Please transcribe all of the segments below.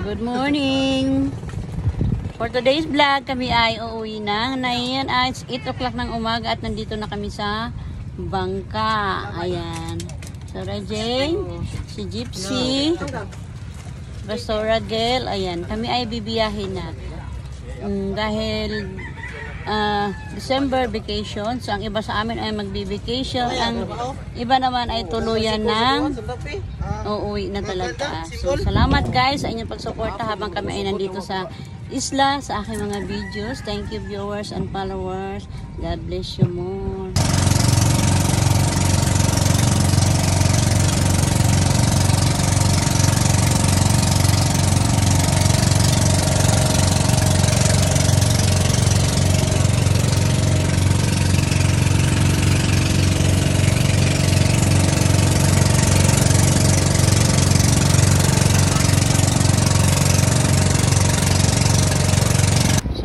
Good morning! For today's vlog, kami ay uuwi na. Ngayon ay 8 o'clock ng umaga at nandito na kami sa bangka. Ayan. So, Rajay, si Gypsy, Pastor Ragel, ayan. Kami ay bibiyahin na. Dahil December vacation. So, ang iba sa amin ay magbi-vacation. Ang iba naman ay tuluyan ng uuwi na talaga. So, salamat guys sa inyong pagsuporta habang kami ay nandito sa isla, sa aking mga videos. Thank you viewers and followers. God bless you more.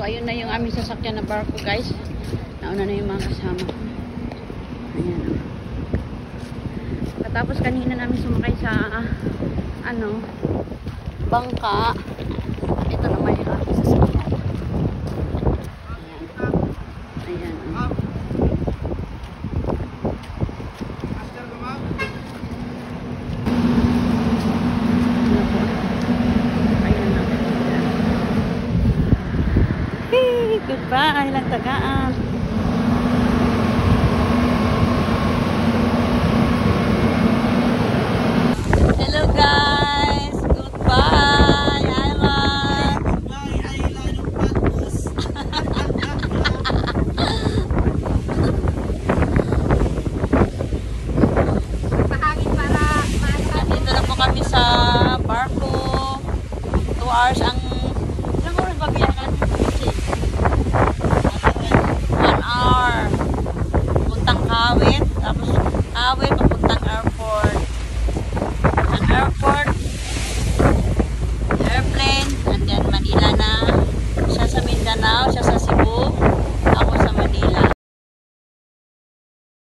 Ayun na yung aming sasakyan na barko guys. Nauna na yung mga kasama. Ayan. Katapos kanina namin sumakay sa bangka. Ito naman yung aming sasakyan. Ayan. Ayan. Goodbye, lang tagaan. Hello guys, goodbye, Ivan. Goodbye, Island of Patmos. Nandito na po kami sa barko. 2 hours ang